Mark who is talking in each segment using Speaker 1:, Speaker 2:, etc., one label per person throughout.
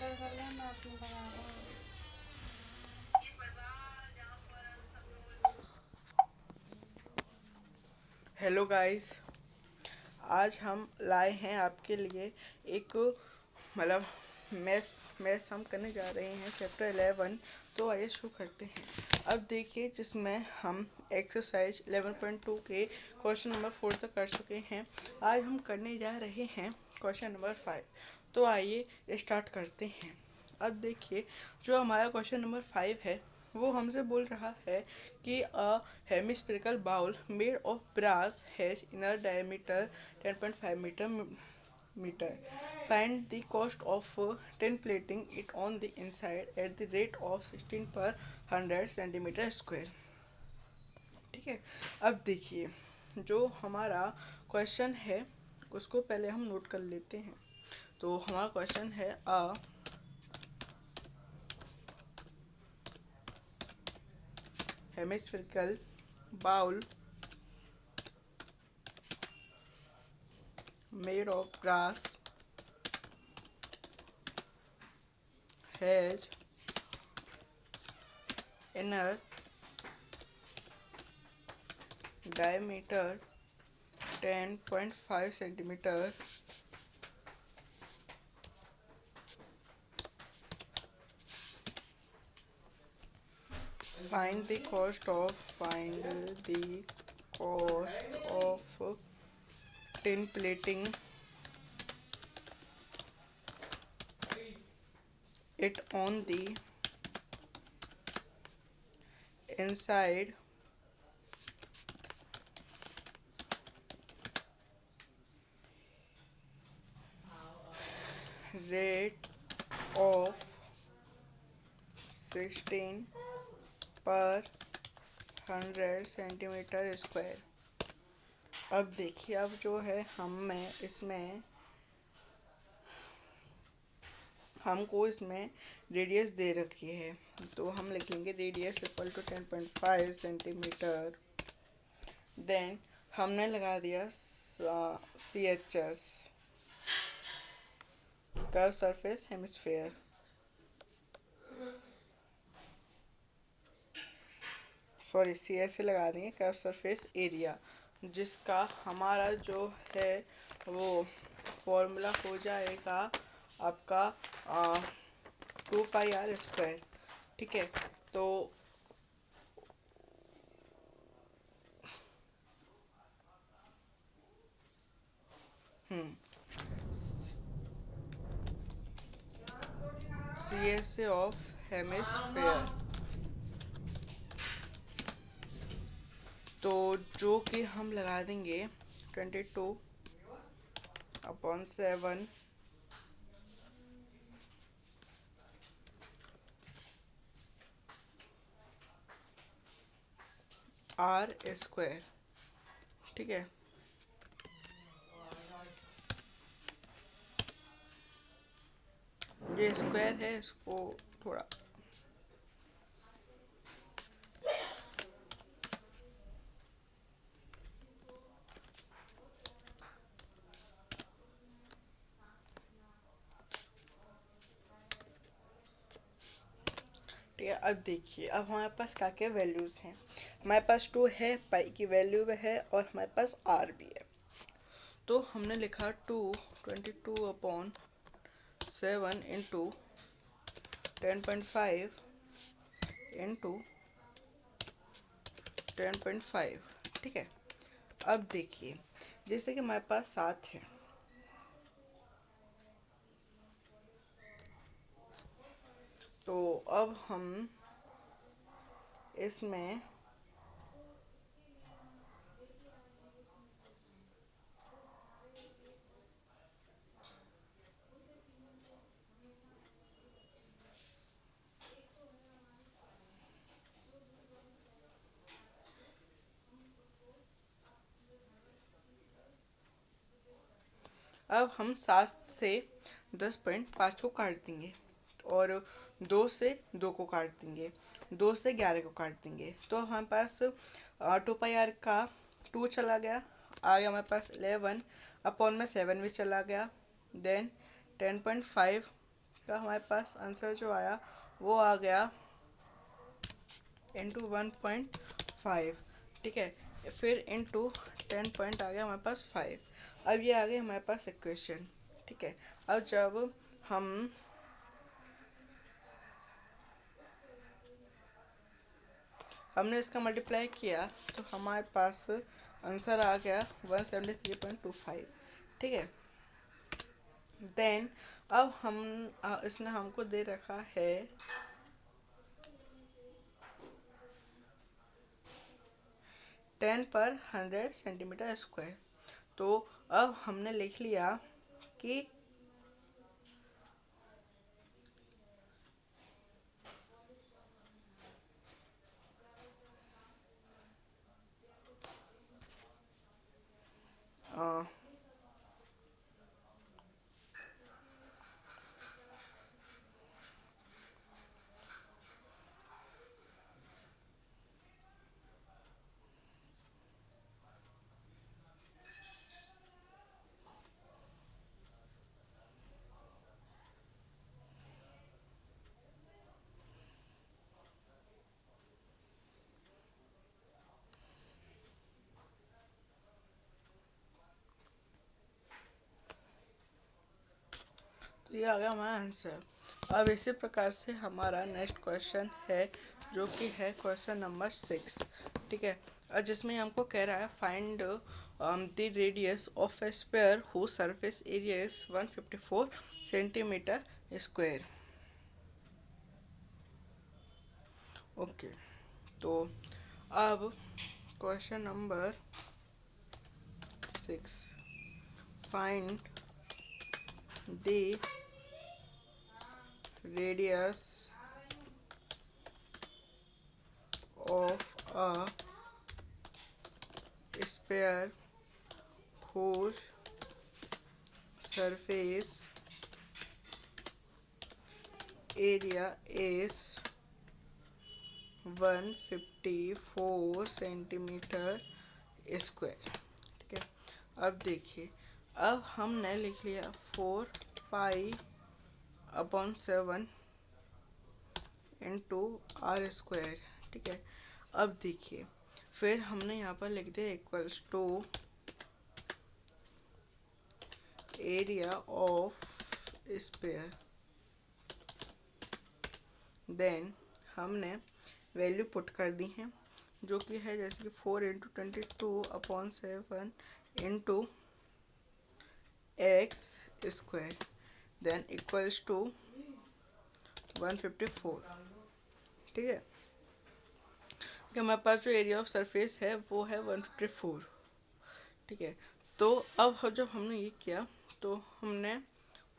Speaker 1: Hello guys. आज हम लाए हैं आपके लिए एक मतलब मैथ्स हम करने जा रहे हैं चैप्टर 11। तो आइए शुरू करते हैं। अब देखिए, जिसमें हम एक्सरसाइज 11.2 के क्वेश्चन नंबर 4 तक कर चुके हैं। आज हम करने जा रहे हैं क्वेश्चन नंबर 5। तो आइए स्टार्ट करते हैं। अब देखिए, जो हमारा क्वेश्चन नंबर 5 है वो हमसे बोल रहा है कि a hemispherical bowl made of brass has inner diameter 10.5 metre. Find the cost of 10 plating it on the inside at the rate of 16 per 100 centimetre square. ठीक है। अब देखिए, जो हमारा क्वेश्चन है उसको पहले हम नोट कर लेते हैं। तो हमारा क्वेश्चन है a hemispherical bowl made of brass has inner diameter 10.5 centimeter. Find the cost of tin plating it on the inside rate of 16 पर 100 सेंटीमीटर स्क्वायर। अब देखिए, अब जो है हमें इसमें हमको इसमें रेडियस दे रखी है। तो हम लिखेंगे radius equal to 10.5 centimeter. Then हमने लगा दिया CHS, curve surface hemisphere. Sorry, CS से लगा देंगे कर्व सरफेस एरिया, जिसका हमारा जो है वो फॉर्मूला हो जाएगा आपका 2πr²। ठीक है। तो CS ऑफ हेमिस्फेयर, तो जो कि हम लगा देंगे 22/7 R²। ठीक है। ये स्क्वायर है, इसको थोड़ा ठीक है। अब देखिए, अब हमारे पास क्या क्या वैल्यूज़ हैं। हमारे पास 2 है, पाई की वैल्यू भी है, और हमारे पास R भी है। तो हमने लिखा 22/7 इंटू 10.5 इंटू 10.5। ठीक है। अब देखिए, जैसे कि हमारे पास 7 है, तो अब हम इसमें अब हम 7 से 10.5 को काट देंगे, और 2 से 2 को काट देंगे, 2 से 11 को काट देंगे। तो हमारे पास 2πr का 2 चला गया, आ गया हमारे पास 11 अपॉन में 7 भी चला गया। देन 10.5 इसका हमारे पास आंसर जो आया वो आ गया इंटू 1.5। ठीक है, फिर इंटू 10 पॉइंट आ गया हमारे पास 5। अब ये आ गई हमारे पास इक्वेशन। ठीक है, अब जब हम हमने इसका मल्टीप्लाई किया तो हमारे पास आंसर आ गया 173.25। ठीक है, देन अब हम इसने हमको दे रखा है 10/100 सेंटीमीटर स्क्वायर। तो अब हमने लिख लिया कि अ, तो ये आ गया हमारा आंसर। अब इसी प्रकार से हमारा नेक्स्ट क्वेश्चन है जो कि है क्वेश्चन नंबर 6। ठीक है, और जिसमें हमको कह रहा है find the radius of A square who surface area is 154 centimetre square. Okay, तो अब question number 6, find the radius of a sphere whose surface area is 154 centimetre square. ठीक है, अब देखिए, अब हमने लिख लिया 4π/7 इंटू r²। ठीक है, अब देखिए, फिर हमने यहाँ पर लिख दिया equals to area of square. Then हमने वैल्यू पुट कर दी है जो कि है जैसे कि 4×22/7 into x², then equals to 154। ठीक है, कि हमारे पास जो एरिया ऑफ सरफेस है वो है 154। ठीक है, तो अब जब हमने ये किया तो हमने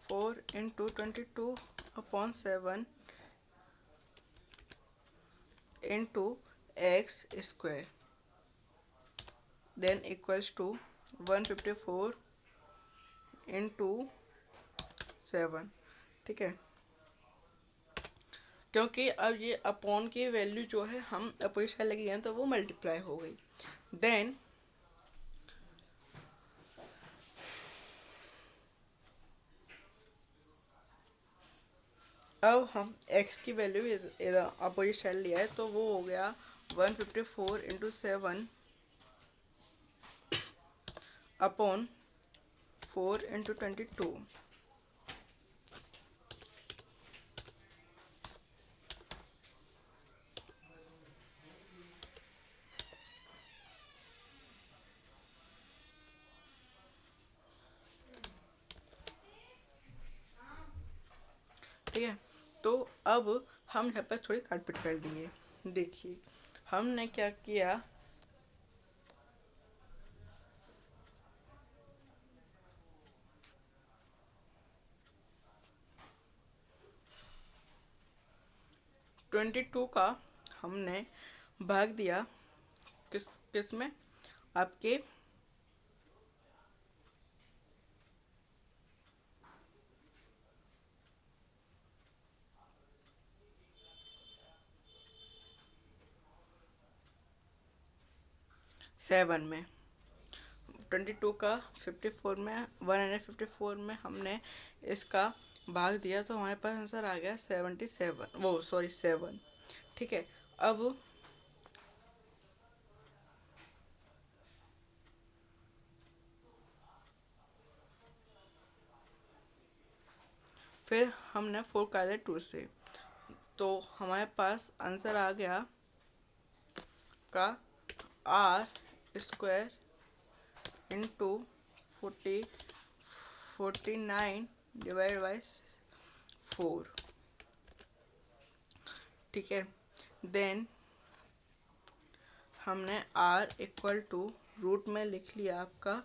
Speaker 1: 4×22/7 into x² then equals to 154 into 7। ठीक है, क्योंकि अब ये अपॉन की वैल्यू जो है हम अपोजिट साइड लगी है तो वो मल्टीप्लाई हो गई। देन अब हम x की वैल्यू इधर अपोजिट साइड लिया है तो वो हो गया 154 × 7 अपॉन 4×22। ठीक है, तो अब हम यहाँ पर थोड़ी काटपीट कर देंगे। देखिए, हमने क्या किया, ट्वेंटी टू का हमने भाग दिया किस किस में, आपके 7 में। 22 का 54 में 154 में हमने इसका भाग दिया तो हमारे पास आंसर आ गया 77, वो सॉरी 7। ठीक है। अब फिर हमने 4 कर दिया 2 से, तो हमारे पास आंसर आ गया का R² इंटू 49 डिवाइड बाई 4। ठीक है। देन हमने R इक्वल टू रूट में लिख लिया आपका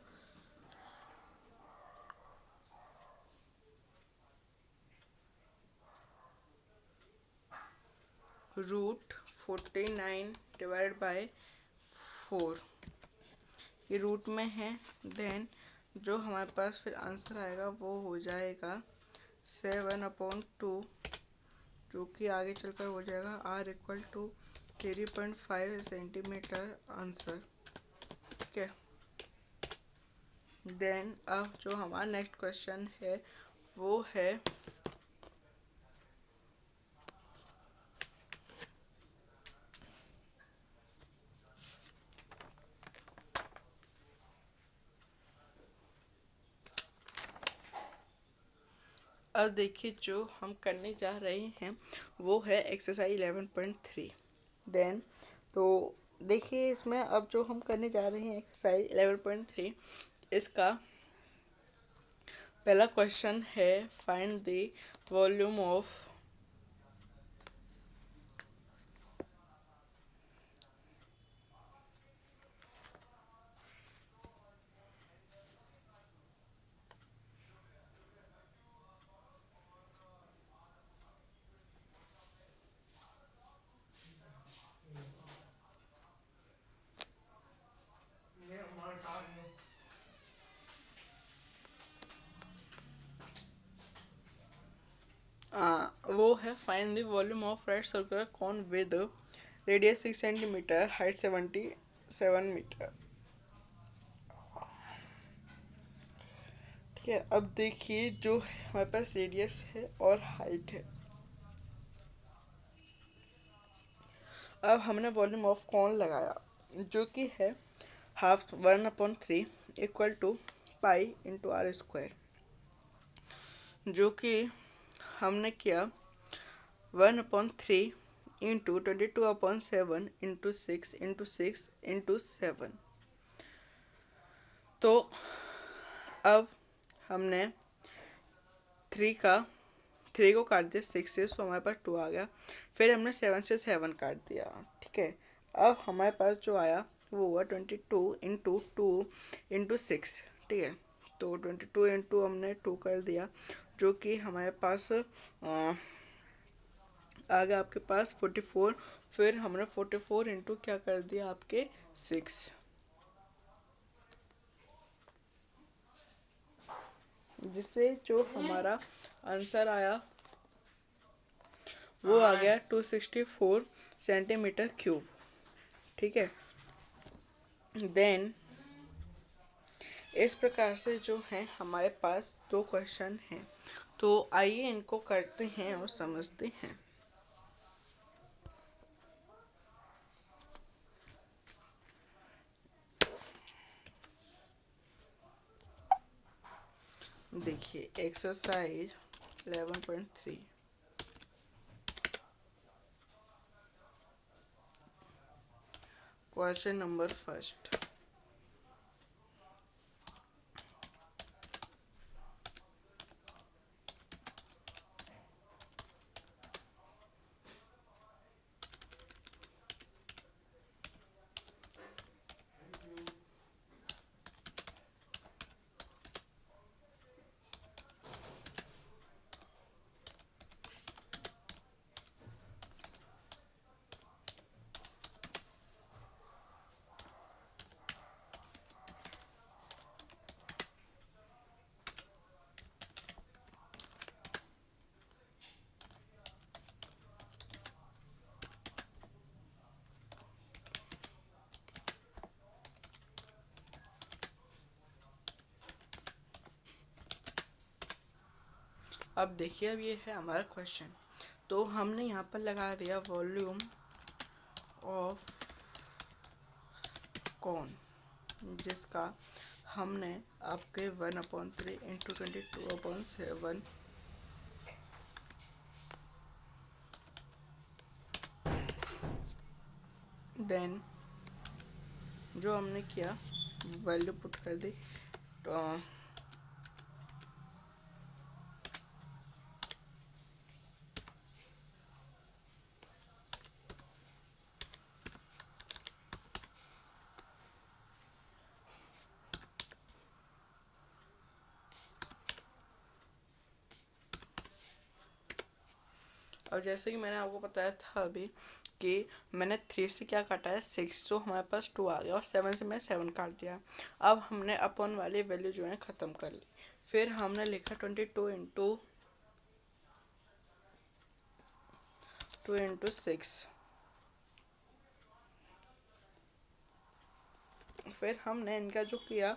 Speaker 1: √49 डिवाइड बाय 4, ये रूट में है। देन जो हमारे पास फिर आंसर आएगा वो हो जाएगा 7/2, जो कि आगे चलकर हो जाएगा R equal to 3.5 centimeter answer. ठीक है। देन अब जो हमारा नेक्स्ट क्वेश्चन है वो है अब देखिए जो हम करने जा रहे हैं वो है एक्सरसाइज 11.3। देन तो देखिए इसमें अब जो हम करने जा रहे हैं एक्सरसाइज 11.3, इसका पहला क्वेश्चन है फाइंड द वॉल्यूम ऑफ वो है find the volume of red circular cone with radius 6 centimeter, height 77 meter. ठीक है। अब देखिए जो हमारे पास रेडियस है और हाइट है। अब हमने वॉल्यूम ऑफ कॉन लगाया जो कि है 1/3 equal to pi into R², जो कि हमने किया 1/3 इंटू 22/7 इंटू 6 तो अब हमने 3 को काट दिया 6 से, तो हमारे पास 2 आ गया। फिर हमने 7 से 7 काट दिया। ठीक है। अब हमारे पास जो आया वो हुआ 22 इंटू 2 इंटू 6। ठीक है। तो 22 इंटू हमने 2 कर दिया, जो कि हमारे पास आ गया आपके पास 44। फिर हमने 44 इंटू क्या कर दिया आपके 6, जिससे जो हमारा आंसर आया वो आ गया 264 सेंटीमीटर क्यूब। ठीक है। देन इस प्रकार से जो है हमारे पास 2 क्वेश्चन हैं, तो आइए इनको करते हैं और समझते हैं। देखिए एक्सरसाइज 11.3, क्वेश्चन नंबर फर्स्ट। अब देखिए, अब ये है हमारा क्वेश्चन। तो हमने यहाँ पर लगा दिया वॉल्यूम ऑफ कौन, जिसका हमने आपके 1/3 इंटू 22/7 देन जो हमने किया वैल्यू पुट कर दी। तो अब जैसे कि मैंने आपको बताया था अभी कि मैंने 3 से क्या काटा है 6, तो हमारे पास 2 आ गया, और 7 से मैं 7 काट दिया। अब हमने अपॉन वाली वैल्यू जो है ख़त्म कर ली। फिर हमने लिखा 22 इंटू 6। फिर हमने इनका जो किया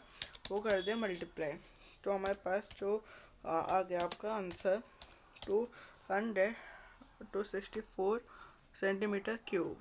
Speaker 1: वो कर दिया मल्टीप्लाई। तो हमारे पास जो आ गया आपका आंसर 264 सेंटीमीटर क्यूब।